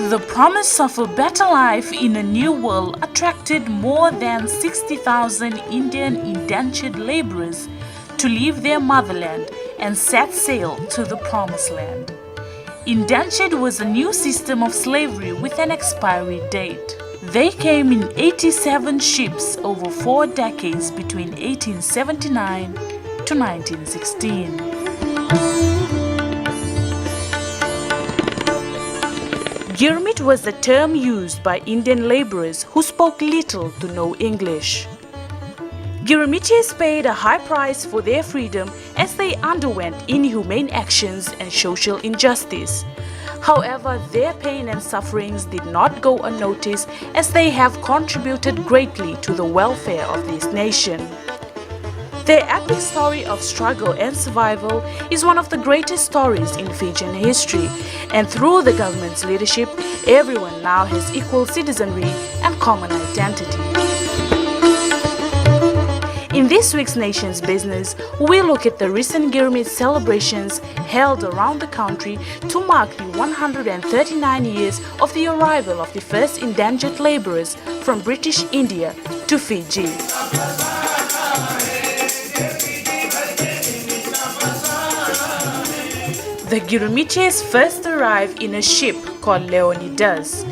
The promise of a better life in a new world attracted more than 60,000 Indian indentured laborers to leave their motherland and set sail to the promised land. Indentured was a new system of slavery with an expiry date. They came in 87 ships over 4 decades between 1879 to 1916. Girmit was the term used by Indian laborers who spoke little to no English. Girmites paid a high price for their freedom as they underwent inhumane actions and social injustice. However, their pain and sufferings did not go unnoticed as they have contributed greatly to the welfare of this nation. Their epic story of struggle and survival is one of the greatest stories in Fijian history, and through the government's leadership, everyone now has equal citizenry and common identity. In this week's Nation's Business, we look at the recent Girmit celebrations held around the country to mark the 139 years of the arrival of the first indentured laborers from British India to Fiji. The Girmites first arrived in a ship called Leonidas.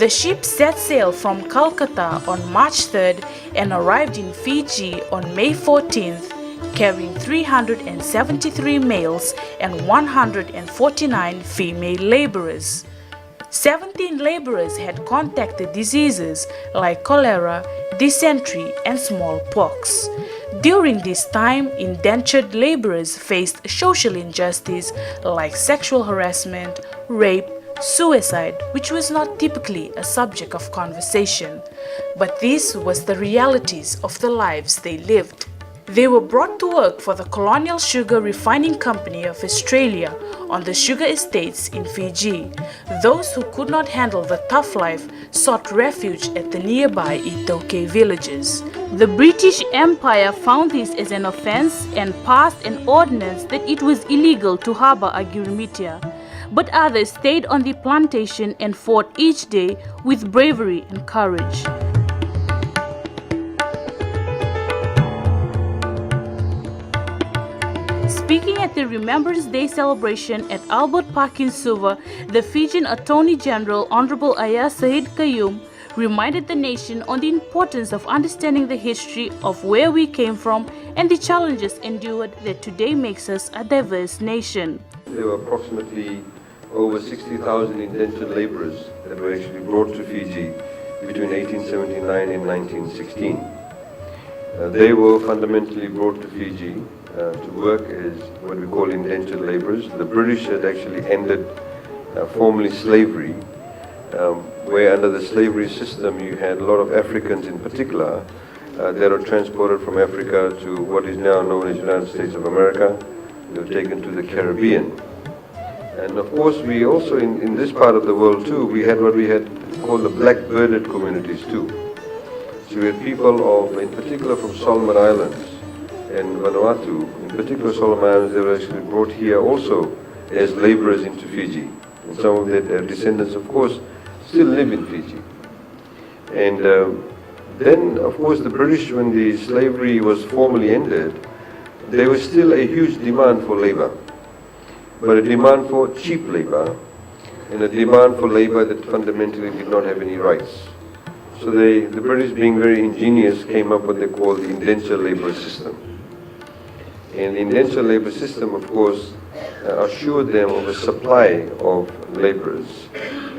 The ship set sail from Calcutta on March 3rd and arrived in Fiji on May 14th, carrying 373 males and 149 female laborers. 17 laborers had contracted diseases like cholera, dysentery, and smallpox. During this time, indentured laborers faced social injustice like sexual harassment, rape, suicide, which was not typically a subject of conversation, but this was the realities of the lives they lived. They were brought to work for the Colonial Sugar Refining Company of Australia on the sugar estates in Fiji. Those who could not handle the tough life sought refuge at the nearby Itoke villages. The British Empire found this as an offense and passed an ordinance that it was illegal to harbor a Girmitia. But others stayed on the plantation and fought each day with bravery and courage. Speaking at the Remembrance Day celebration at Albert Park in Suva, the Fijian Attorney General Honorable Ayah Sahid Qayyum reminded the nation on the importance of understanding the history of where we came from and the challenges endured that today makes us a diverse nation. There were approximately over 60,000 indentured laborers that were actually brought to Fiji between 1879 and 1916. They were fundamentally brought to Fiji to work as what we call indentured laborers. The British had actually ended formally slavery, where under the slavery system you had a lot of Africans in particular that were transported from Africa to what is now known as United States of America. They were taken to the Caribbean. And of course we also in this part of the world too, we had what we had called the black-birded communities too. So we had people of, in particular from Solomon Islands and Vanuatu, in particular Solomon Islands, they were actually brought here also as laborers into Fiji. And some of their descendants, of course, still live in Fiji. And then, of course, the British, when the slavery was formally ended, there was still a huge demand for labor, but a demand for cheap labor and a demand for labor that fundamentally did not have any rights. So the British, being very ingenious, came up with what they called the indentured labor system. And the indentured labor system, of course, assured them of a supply of laborers.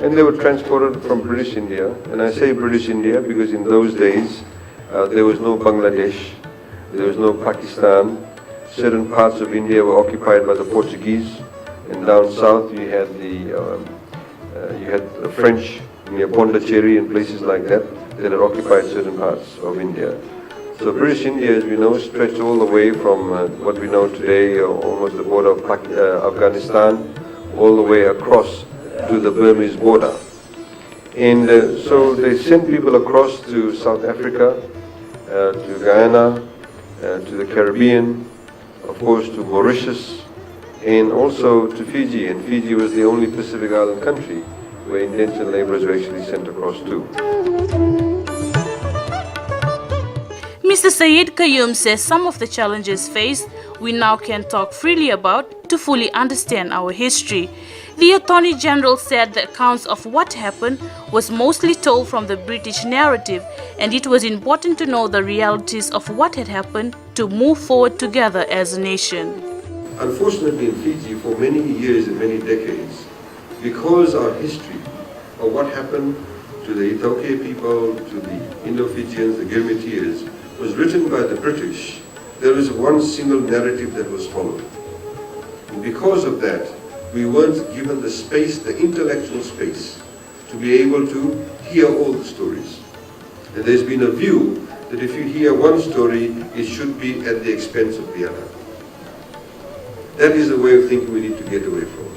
And they were transported from British India. And I say British India because in those days there was no Bangladesh, there was no Pakistan. Certain parts of India were occupied by the Portuguese, and down south you had the French near Pondicherry and places like that that had occupied certain parts of India. So British India, as we know, stretched all the way from what we know today, almost the border of Afghanistan, all the way across to the Burmese border. And so they sent people across to South Africa, to Guyana, to the Caribbean, of course to Mauritius, and also to Fiji. And Fiji was the only Pacific Island country where indentured laborers were actually sent across to. Mr. Saeed Qayyum says some of the challenges faced we now can talk freely about to fully understand our history. The Attorney General said the accounts of what happened was mostly told from the British narrative, and it was important to know the realities of what had happened to move forward together as a nation. Unfortunately, in Fiji, for many years and many decades, because our history of what happened to the Itaukei people, to the Indo-Fijians, the Girmitiers, was written by the British, there is one single narrative that was followed. And because of that, we weren't given the space, the intellectual space, to be able to hear all the stories. And there's been a view that if you hear one story, it should be at the expense of the other. That is the way of thinking we need to get away from.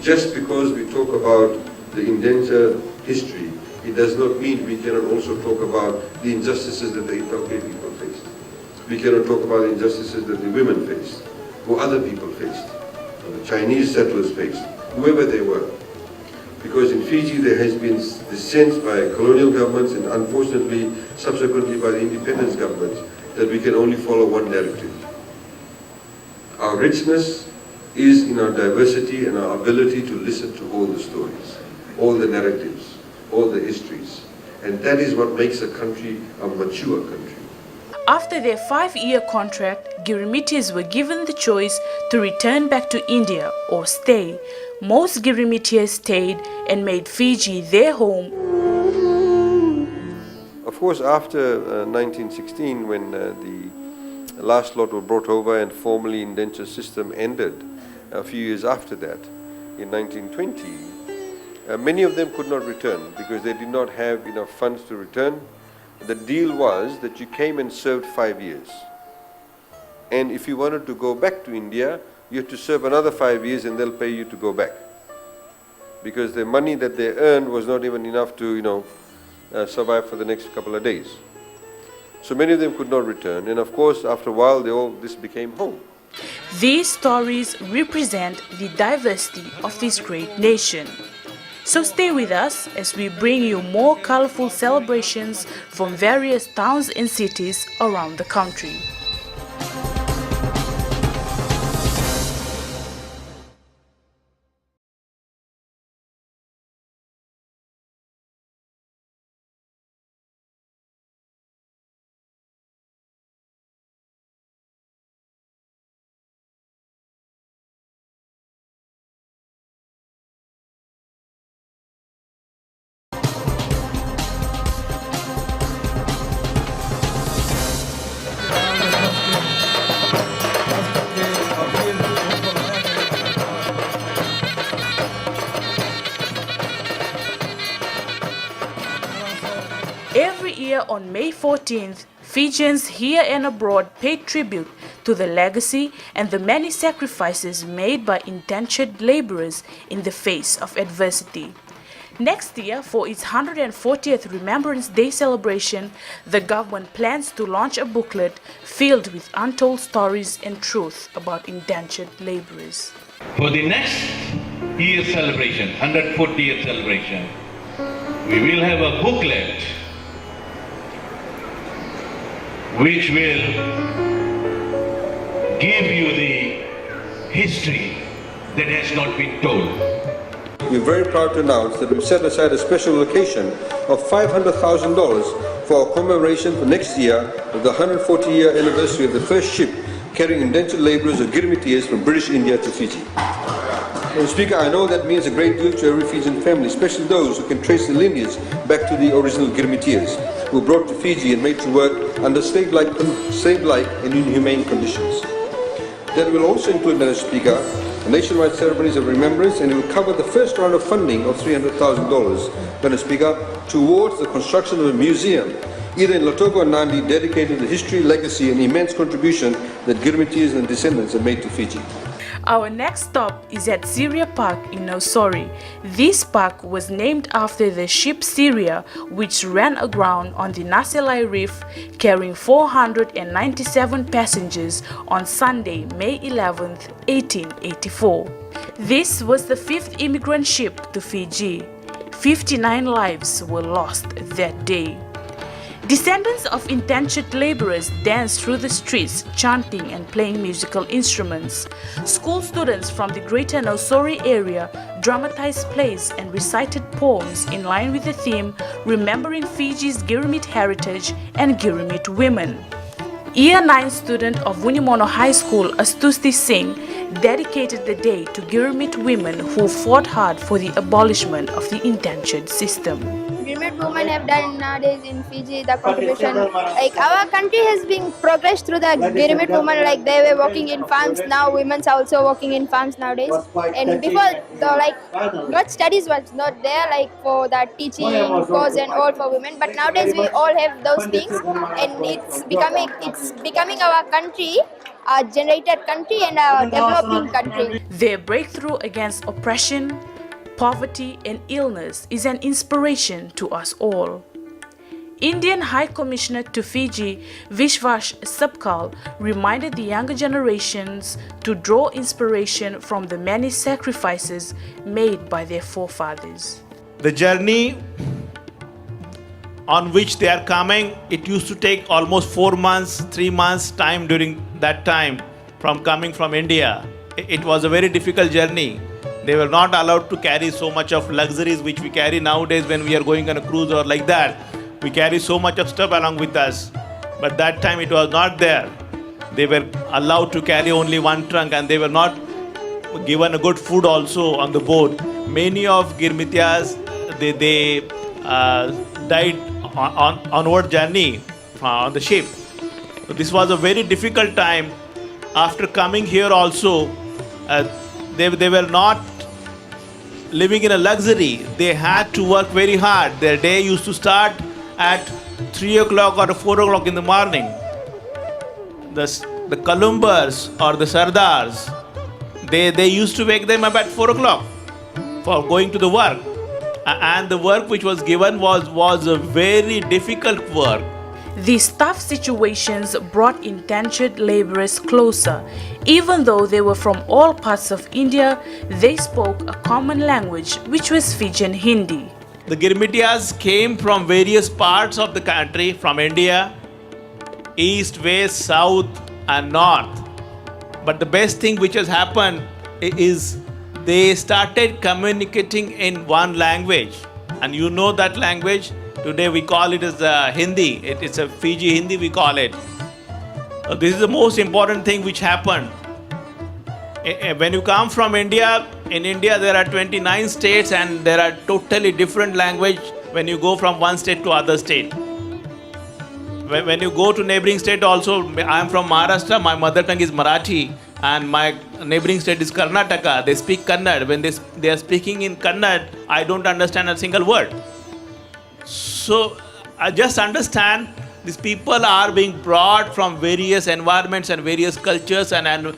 Just because we talk about the indentured history, it does not mean we cannot also talk about the injustices that the Itaukei people faced. We cannot talk about the injustices that the women faced, or other people faced, or the Chinese settlers faced, whoever they were. Because in Fiji there has been this sense by colonial governments and unfortunately subsequently by the independence governments that we can only follow one narrative. Our richness is in our diversity and our ability to listen to all the stories, all the narratives, all the histories. And that is what makes a country a mature country. After their 5-year contract, Girmitis were given the choice to return back to India or stay. Most Girmitians stayed and made Fiji their home. Of course, after 1916, when the last lot were brought over and formally indenture system ended, a few years after that, in 1920, many of them could not return because they did not have enough funds to return. The deal was that you came and served 5 years. And if you wanted to go back to India, you have to serve another 5 years and they'll pay you to go back. Because the money that they earned was not even enough to, survive for the next couple of days. So many of them could not return. And of course, after a while, this became home. These stories represent the diversity of this great nation. So stay with us as we bring you more colorful celebrations from various towns and cities around the country. Every year on May 14th, Fijians here and abroad pay tribute to the legacy and the many sacrifices made by indentured laborers in the face of adversity. Next year, for its 140th Remembrance Day celebration, the government plans to launch a booklet filled with untold stories and truth about indentured laborers. For the next year's celebration, 140th celebration, we will have a booklet which will give you the history that has not been told. We're very proud to announce that we've set aside a special allocation of $500,000 for our commemoration for next year of the 140-year anniversary of the first ship carrying indentured laborers or Girmitiers from British India to Fiji. Mr. Speaker, I know that means a great deal to every Fijian family, especially those who can trace the lineage back to the original Girmitiers, who were brought to Fiji and made to work under slave-like and inhumane conditions. That will also include, Mr. Speaker, nationwide ceremonies of remembrance, and it will cover the first round of funding of $300,000, Mr. Speaker, towards the construction of a museum, either in Lotogo or Nandi, dedicated to the history, legacy, and immense contribution that Girmitiers and descendants have made to Fiji. Our next stop is at Syria Park in Nausori. This park was named after the ship Syria, which ran aground on the Naselai Reef, carrying 497 passengers on Sunday, May 11, 1884. This was the 5th immigrant ship to Fiji. 59 lives were lost that day. Descendants of indentured laborers danced through the streets, chanting and playing musical instruments. School students from the greater Nausori area dramatized plays and recited poems in line with the theme remembering Fiji's Girmit heritage and Girmit women. Year 9 student of Wunimono High School, Astuti Singh, dedicated the day to Girmit women who fought hard for the abolishment of the indentured system. Girmit women have done nowadays in Fiji the contribution. Like our country has been progressed through the Girmit women. Like they were working in farms. Now women's are also working in farms nowadays. And before the not studies was not there like for the teaching course and all for women. But nowadays we all have those things, and it's becoming our country, our generated country and our developing country. Their breakthrough against oppression, poverty and illness is an inspiration to us all. Indian High Commissioner to Fiji, Vishwash Sabkal, reminded the younger generations to draw inspiration from the many sacrifices made by their forefathers. The journey on which they are coming, it used to take almost 4 months, 3 months time during that time from coming from India. It was a very difficult journey. They were not allowed to carry so much of luxuries which we carry nowadays when we are going on a cruise or like that. We carry so much of stuff along with us. But that time it was not there. They were allowed to carry only one trunk and they were not given a good food also on the boat. Many of Girmitias, they died on onward journey on the ship. So this was a very difficult time. After coming here also, they were not living in a luxury. They had to work very hard. Their day used to start at 3 o'clock or 4 o'clock in the morning. The Kalumbars or the Sardars, they used to wake them up at 4 o'clock for going to the work. And the work which was given was a very difficult work. These tough situations brought indentured laborers closer. Even though they were from all parts of India, they spoke a common language, which was Fijian Hindi. The Girmitias came from various parts of the country, from India, east, west, south and north. But the best thing which has happened is they started communicating in one language. And you know that language? Today we call it as Hindi. It's a Fiji Hindi we call it. This is the most important thing which happened. When you come from India, in India there are 29 states and there are totally different language when you go from one state to other state. When you go to neighboring state also, I am from Maharashtra, my mother tongue is Marathi and my neighboring state is Karnataka. They speak Kannada. When they are speaking in Kannada, I don't understand a single word. So I just understand these people are being brought from various environments and various cultures and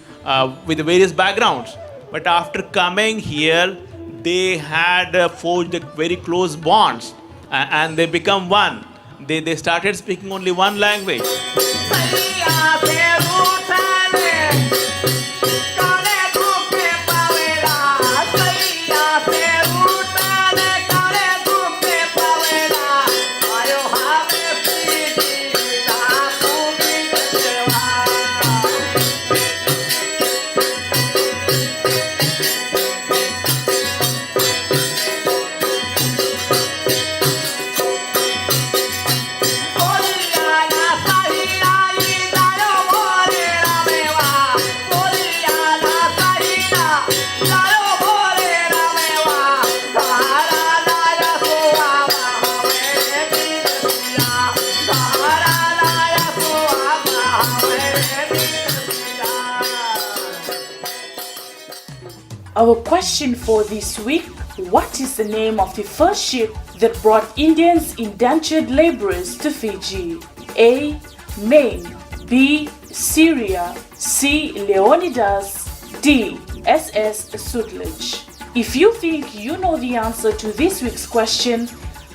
with various backgrounds. But after coming here, they had forged very close bonds and they become one. They started speaking only one language. Our question for this week: what is the name of the first ship that brought Indians indentured laborers to Fiji? A. Maine, B. Syria, C. Leonidas, D. SS Sutlej. If you think you know the answer to this week's question,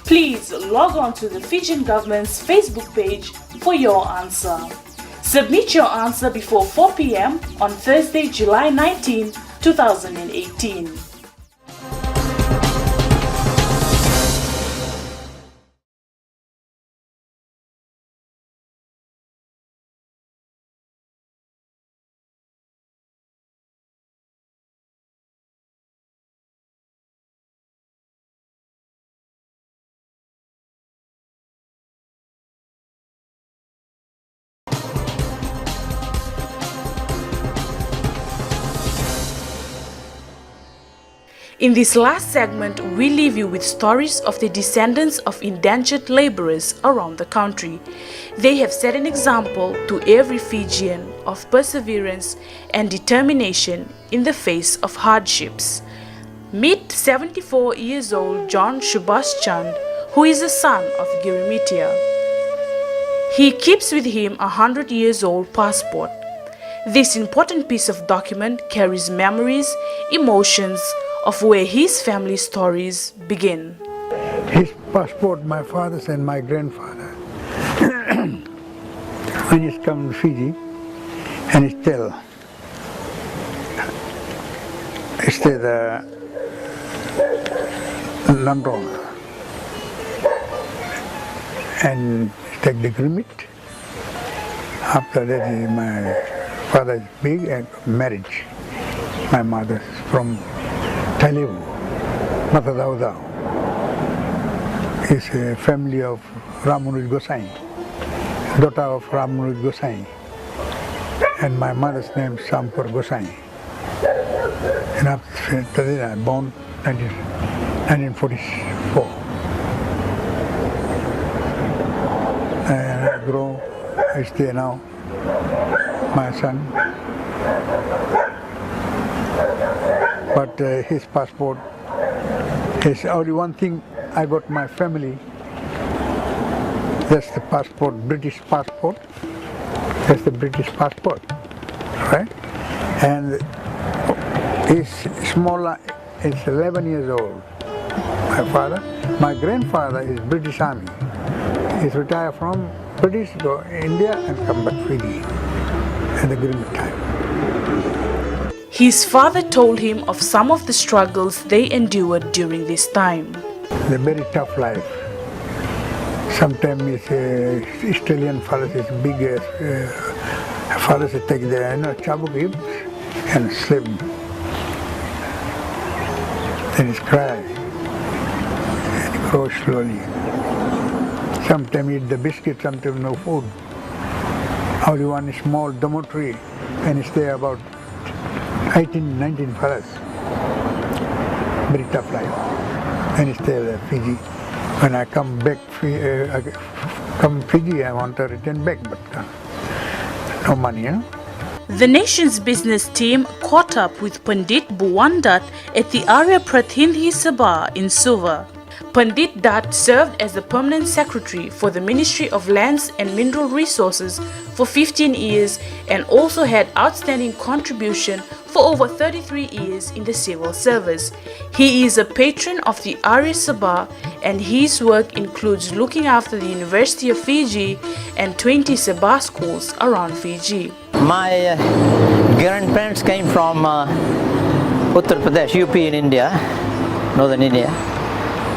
please log on to the Fijian government's Facebook page for your answer. Submit your answer before 4 p.m. on Thursday, July 19, 2018. In this last segment, we leave you with stories of the descendants of indentured laborers around the country. They have set an example to every Fijian of perseverance and determination in the face of hardships. Meet 74 years old John Subhash Chand, who is a son of Girmit. He keeps with him a 100 years old passport. This important piece of document carries memories, emotions of where his family stories begin. His passport, my father's and my grandfather. When he's come to Fiji and he's stay the London and take the Girmit. After that, my father's big and marriage. My mother's from Talibu, Matadaudao. It's a family of Ramunuj Gosai, daughter of Ramunuj Gosai. And my mother's name is Sampur Gosai. And after that, I born 1944. And I grow, I stay now, my son. But his passport, is only one thing I got my family, that's the passport, British passport. That's the British passport, right? And he's smaller, he's 11 years old, my father. My grandfather is British Army. He's retired from British, go India and come back Fiji at the Girmit time. His father told him of some of the struggles they endured during this time. It's a very tough life. Sometimes it's Australian fellows is big fellows take the chabuk him and sleep. Then he cry and he grows slowly. Sometimes eat the biscuit, sometimes no food. Only one small dormitory and stay about 18, 19 fellows. Very tough life. And stay at Fiji. When I come back, Fiji, I want to return back, but no money, The nation's business team caught up with Pandit Buwandat at the Arya Pratinidhi Sabha in Suva. Pandit Dat served as the permanent secretary for the Ministry of Lands and Mineral Resources for 15 years and also had outstanding contribution for over 33 years in the civil service. He is a patron of the Arya Sabha and his work includes looking after the University of Fiji and 20 Sabha schools around Fiji. My grandparents came from Uttar Pradesh, UP in India, northern India.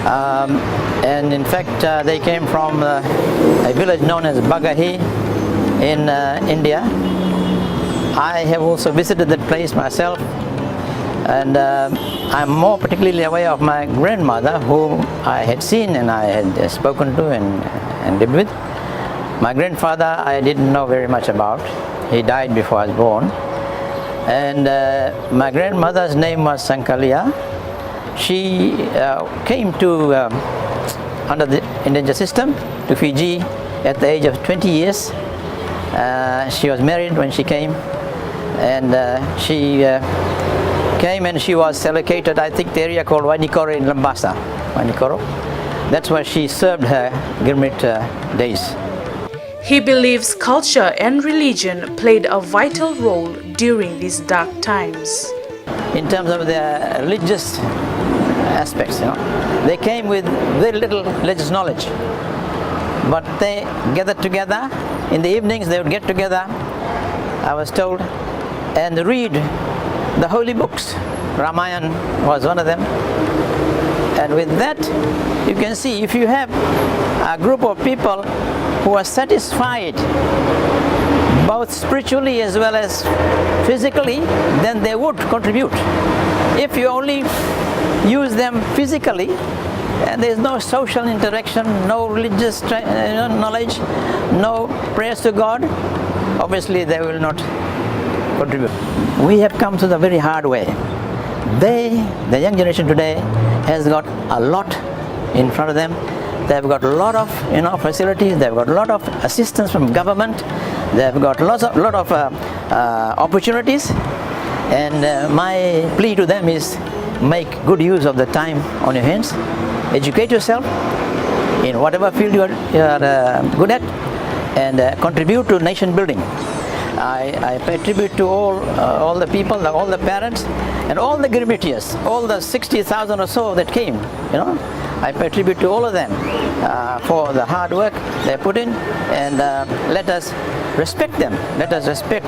And in fact, they came from a village known as Bagahi in India. I have also visited that place myself, and I'm more particularly aware of my grandmother, whom I had seen and I had spoken to and lived with. My grandfather I didn't know very much about. He died before I was born. And my grandmother's name was Sankalia. She came to under the indentured system to Fiji at the age of 20 years. She was married when she came, and she came and she was allocated, I think, the area called Wainikoro in Lambasa. Wainikoro. That's where she served her Girmit days. He believes culture and religion played a vital role during these dark times. In terms of their religious aspects, they came with very little religious knowledge, but they gathered together. In the evenings they would get together, I was told, and read the holy books. Ramayana was one of them. And with that, you can see, if you have a group of people who are satisfied both spiritually as well as physically, then they would contribute. If you only use them physically and there is no social interaction, no religious knowledge, no prayers to God, obviously they will not contribute. We have come to the very hard way. the young generation today has got a lot in front of them. They've got a lot of facilities. They've got a lot of assistance from government. They've got lot of opportunities. And my plea to them is make good use of the time on your hands. Educate yourself in whatever field you are good at, and contribute to nation building. I pay tribute to all the people, all the parents, and all the Girmitians, all the 60,000 or so that came. I pay tribute to all of them for the hard work they put in, and let us respect them. Let us respect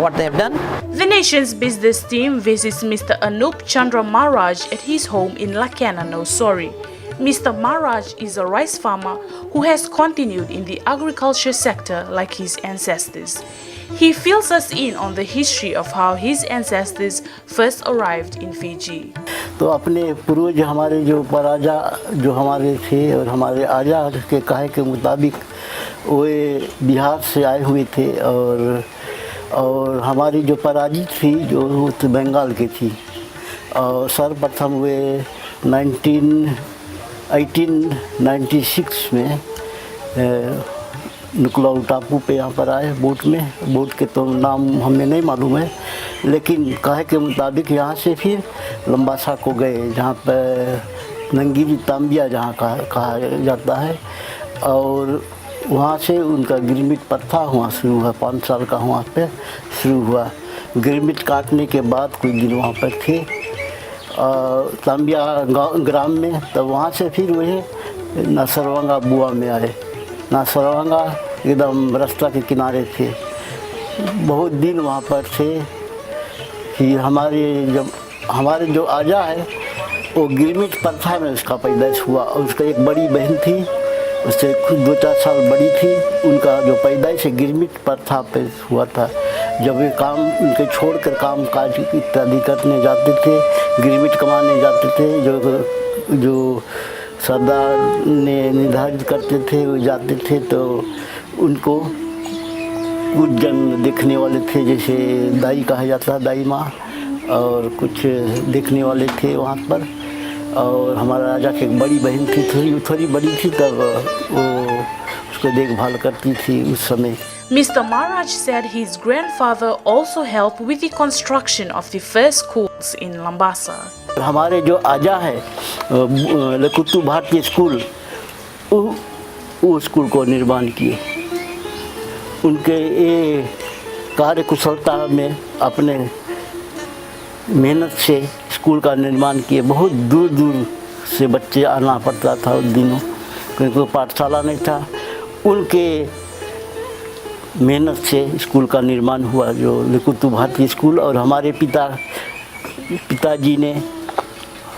what they have done. The nation's business team visits Mr. Anup Chandra Maharaj at his home in Lakana, Nosori. Mr. Maharaj is a rice farmer who has continued in the agriculture sector like his ancestors. He fills us in on the history of how his ancestors first arrived in Fiji. तो अपने पूर्वज हमारे जो पराजा जो हमारे थे और हमारे आजा के कहे के मुताबिक वे बिहार से आए हुए थे, और हमारी जो पराजी थी जो बंगाल की थी, और सर्वप्रथम वे 1896 में नुकलाउ टापू पे यहाँ पर आए बोट में। बोट के तो नाम हमें नहीं मालूम है, लेकिन कहे के मुताबिक यहाँ से फिर लंबासा को गए, जहाँ पर नंगीरी तांबिया जहाँ कहा जाता है, और वहाँ से उनका गिरमिट प्रथा वहाँ शुरू हुआ। 5 साल का वहाँ पे शुरू हुआ। गिरमिट काटने के बाद कुछ दिन वहाँ पर थे तांबिया ग्राम में। तब वहाँ से फिर वही नासरवांगा बुआ में आए। नासरवांगा एकदम रास्ता के किनारे थे, बहुत दिन वहाँ पर थे। फिर हमारे जो आजा है वो गिरमिट प्रथा में उसका पैदाइश हुआ, और उसका एक बड़ी बहन थी, उससे खुद 2-4 साल बड़ी थी। उनका जो पैदाइश गिरमिट प्रथा पे हुआ था। जब वे काम उनके छोड़कर काम काज इत्यादि करने जाते थे, गिरमिट कमाने जाते थे, जो सरदार ने निर्धारित करते थे वो जाते थे, तो उनको कुछ जन देखने वाले थे, जैसे दाई कहा जाता है, दाई माँ, और कुछ देखने वाले थे वहाँ पर। और हमारा राजा की एक बड़ी बहन थी, थोड़ी बड़ी थी, तब वो उसको देखभाल करती थी उस समय। Mr. Maharaj said his grandfather also helped with the construction of the first schools in Lambasa. हमारे जो आजा है लकुत्तू भारतीय स्कूल, वो स्कूल को निर्माण किए। उनके ये कार्य कुशलता में अपने मेहनत से स्कूल का निर्माण किए। बहुत दूर दूर से बच्चे आना पड़ता था उन दिनों, क्योंकि पाठशाला नहीं था। उनके मेहनत से स्कूल का निर्माण हुआ, जो लकुत्तू भारतीय स्कूल। और हमारे पिताजी ने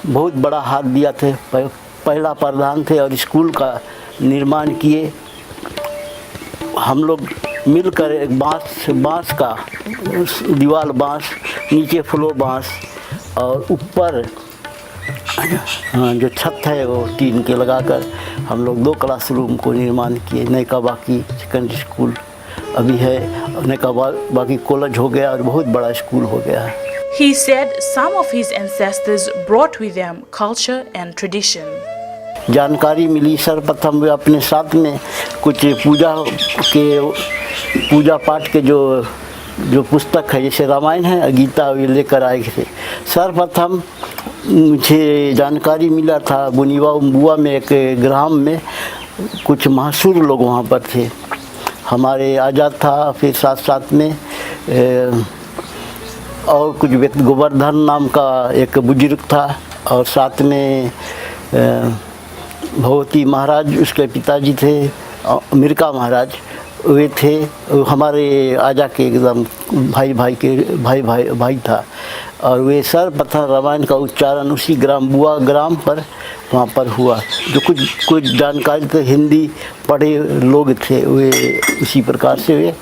बहुत बड़ा हाथ दिया थे, पहला प्रधान थे और स्कूल का निर्माण किए। हम लोग मिलकर एक बांस का दीवार बांस, नीचे फ्लोर बांस, और ऊपर जो छत है वो टीन के लगाकर हम लोग 2 क्लासरूम को निर्माण किए। नैका बाकी सेकेंडरी स्कूल अभी है, नैका बाकी कॉलेज हो गया और बहुत बड़ा स्कूल हो गया है। He said some of his ancestors brought with them culture and tradition. जानकारी मिली, सर्वप्रथम वे अपने साथ में कुछ पूजा पाठ के जो पुस्तक है, जैसे रामायण है, गीता, वे लेकर आए थे। सर्वप्रथम मुझे जानकारी मिला था बुआ में एक ग्राम में कुछ मशहूर लोग वहाँ पर थे। हमारे आजाद था, फिर साथ में और कुछ व्यक्ति, गोवर्धन नाम का एक बुजुर्ग था, और साथ में भगवती महाराज उसके पिताजी थे, मिर्का महाराज वे थे। हमारे आजा के एकदम भाई था। और वे सर्वप्रथम रामायण का उच्चारण उसी बुआ ग्राम पर वहाँ पर हुआ। जो कुछ जानकारी तो हिंदी पढ़े लोग थे, वे उसी प्रकार से वे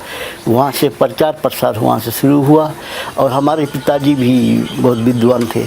वहाँ से प्रचार प्रसार वहाँ से शुरू हुआ। और हमारे पिताजी भी बहुत विद्वान थे।